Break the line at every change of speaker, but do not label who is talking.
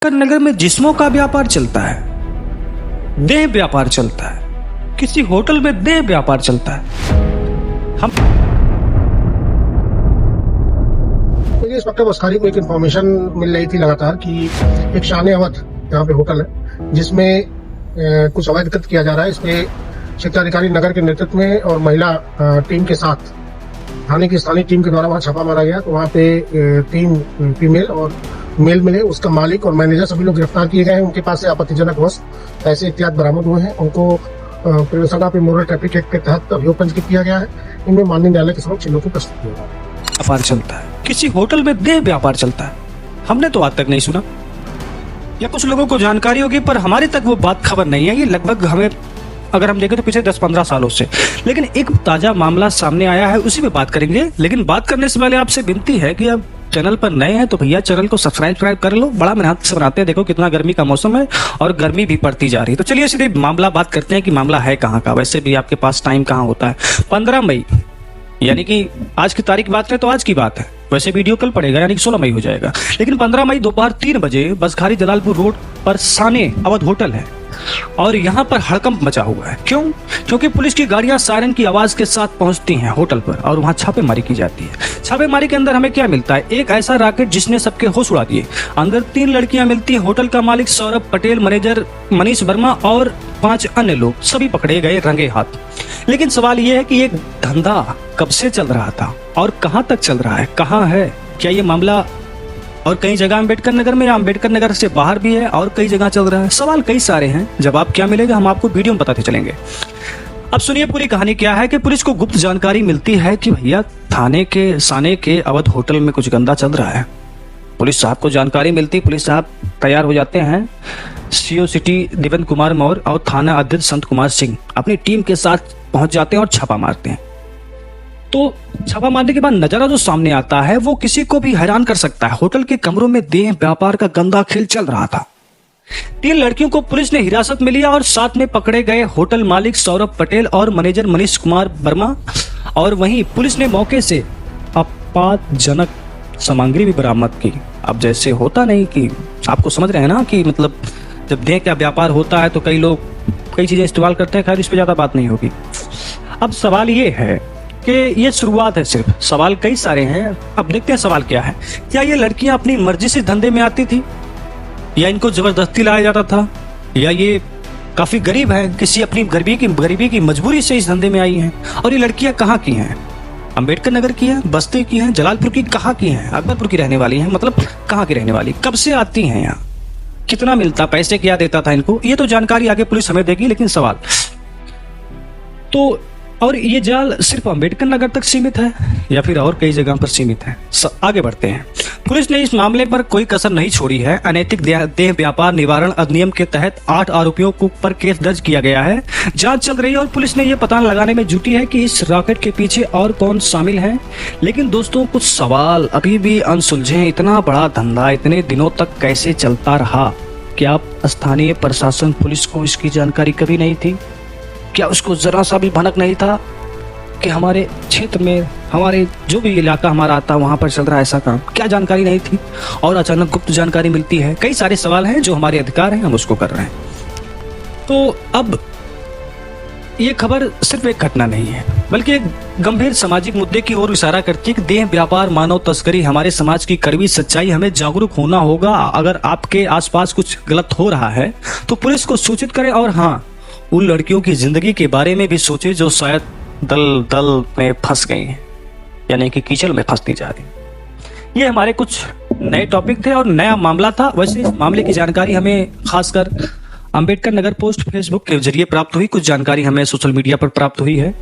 नगर में जिस्मों का व्यापार चलता है, देह व्यापार चलता है, किसी होटल में देह व्यापार चलता है। हम
मुझे इस वक्त बसखारी को एक इन्फॉर्मेशन मिल रही थी लगातार कि एक शान अवध यहाँ पे होटल है जिसमें कुछ अवैध कृत्य किया जा रहा है। इसमें शिक्षाधिकारी नगर के नेतृत्व में और महिला टीम के साथ थाने की स्थानीय टीम के द्वारा वहाँ छापा मारा गया। तो वहाँ पे 3 फीमेल और मेल मिले। उसका मालिक और मैनेजर सभी लोग गिरफ्तार किए गए हैं। उनके पास से आपत्तिजनक वस्तु पैसे इत्यादि बरामद हुए हैं। उनको prevention of immoral traffic act के तहत अभियोग पंजीकृत किया गया है। इनमें माननीय न्यायालय के समक्ष इन लोगों को प्रस्तुत किया गया।
व्यापार चलता है, किसी होटल में देह व्यापार चलता है। हमने तो आज तक नहीं सुना, या कुछ लोगों को जानकारी होगी पर हमारे तक वो बात खबर नहीं है। ये लगभग हमें अगर हम देखें तो पिछले 10-15 सालों से, लेकिन एक ताजा मामला सामने आया है, उसी पे बात करेंगे। लेकिन बात करने से पहले आपसे विनती है कि आप चैनल पर नए हैं तो भैया चैनल को सब्सक्राइब कर लो। बड़ा मेहनत से बनाते हैं, देखो कितना गर्मी का मौसम है और गर्मी भी पड़ती जा रही है। तो चलिए सीधे मामला बात करते हैं कि मामला है कहाँ का। वैसे भी आपके पास टाइम कहाँ होता है। 15 मई यानी कि आज की तारीख बात करें तो आज की बात है, वैसे वीडियो कल पड़ेगा यानी कि 16 मई हो जाएगा। लेकिन 15 मई दोपहर 3 बजे बसखारी जलालपुर रोड पर साने अवध होटल है और यहाँ पर हड़कंप मचा हुआ है। क्यों? क्योंकि पुलिस की गाड़ियां सायरन की आवाज के साथ पहुंचती हैं होटल पर और वहां छापेमारी की जाती है। छापेमारी के अंदर हमें क्या मिलता है? एक ऐसा रॉकेट जिसने सबके होश उड़ा दिए। अंदर 3 लड़कियां मिलती हैं। होटल का मालिक सौरभ पटेल, मैनेजर मनीष वर्मा और 5 अन्य लोग सभी पकड़े गए रंगे हाथ। लेकिन सवाल यह है कि ये धंधा कब से चल रहा था और कहां तक चल रहा है, कहां है? क्या ये मामला और कई जगह अम्बेडकर नगर में, अम्बेडकर नगर से बाहर भी है और कई जगह चल रहा है? सवाल कई सारे हैं, जवाब क्या मिलेगा हम आपको वीडियो में बताते चलेंगे। अब सुनिए पूरी कहानी क्या है कि पुलिस को गुप्त जानकारी मिलती है कि भैया थाने के साने के अवध होटल में कुछ गंदा चल रहा है। पुलिस साहब को जानकारी मिलती, पुलिस साहब तैयार हो जाते हैं। सीओ सिटी दिवेंद्र कुमार मौर्य और थाना अध्यक्ष संत कुमार सिंह अपनी टीम के साथ पहुंच जाते हैं और छापा मारते हैं। तो छापा मारने के बाद नजारा जो सामने आता है वो किसी को भी हैरान कर सकता है। होटल के कमरों में देह व्यापार का गंदा खेल चल रहा था। 3 लड़कियों को पुलिस ने हिरासत में लिया और साथ में पकड़े गए होटल मालिक सौरभ पटेल और मैनेजर मनीष कुमार वर्मा। और वहीं पुलिस ने मौके से आपत्तिजनक सामग्री भी बरामद की। अब जैसे होता नहीं कि आपको समझ रहे हैं ना कि मतलब जब देह का व्यापार होता है तो कई लोग कई चीजें इस्तेमाल करते हैं। खैर इस पर ज्यादा बात नहीं होगी। अब सवाल ये है कि ये शुरुआत है, सिर्फ सवाल कई सारे हैं। अब देखते हैं सवाल क्या है। क्या ये लड़कियां अपनी मर्जी से धंधे में आती थी या इनको जबरदस्ती लाया जाता था, या ये काफी गरीब है, किसी अपनी गरीबी की मजबूरी से इस धंधे में आई हैं? और ये लड़कियां कहाँ की हैं? अम्बेडकर नगर की है, बस्ती की है, जलालपुर की, कहाँ की हैं? अकबरपुर की रहने वाली हैं, मतलब कहाँ की रहने वाली, कब से आती हैं यहाँ, कितना मिलता, पैसे क्या देता था इनको? ये तो जानकारी आगे पुलिस हमें देगी। लेकिन सवाल तो, और ये जाल सिर्फ अम्बेडकर नगर तक सीमित है या फिर और कई जगह पर सीमित है? आगे बढ़ते हैं। पुलिस ने इस मामले पर कोई कसर नहीं छोड़ी है। अनैतिक देह व्यापार निवारण अधिनियम के तहत 8 आरोपियों को पर केस दर्ज किया गया है। जांच चल रही है और पुलिस ने यह पता लगाने में जुटी है कि इस रॉकेट के पीछे और कौन शामिल है। लेकिन दोस्तों कुछ सवाल अभी भी अनसुलझे। इतना बड़ा धंधा इतने दिनों तक कैसे चलता रहा? क्या स्थानीय प्रशासन पुलिस को इसकी जानकारी कभी नहीं थी? क्या उसको जरा सा भी भनक नहीं था कि हमारे क्षेत्र में, हमारे जो भी इलाका हमारा आता वहां पर चल रहा है ऐसा काम? क्या जानकारी नहीं थी और अचानक गुप्त जानकारी मिलती है? कई सारे सवाल हैं जो हमारे अधिकार हैं, हम उसको कर रहे हैं। तो अब ये खबर सिर्फ एक घटना नहीं है बल्कि एक गंभीर सामाजिक मुद्दे की ओर इशारा करती है कि देह व्यापार, मानव तस्करी हमारे समाज की कड़वी सच्चाई। हमें जागरूक होना होगा। अगर आपके आसपास कुछ गलत हो रहा है तो पुलिस को सूचित करें। और हाँ, उन लड़कियों की जिंदगी के बारे में भी सोचे जो शायद दल में फंस गई हैं, यानी कि कीचड़ में फंसती जा रही। ये हमारे कुछ नए टॉपिक थे और नया मामला था। वैसे इस मामले की जानकारी हमें खासकर अम्बेडकर नगर पोस्ट फेसबुक के जरिए प्राप्त हुई। कुछ जानकारी हमें सोशल मीडिया पर प्राप्त हुई है।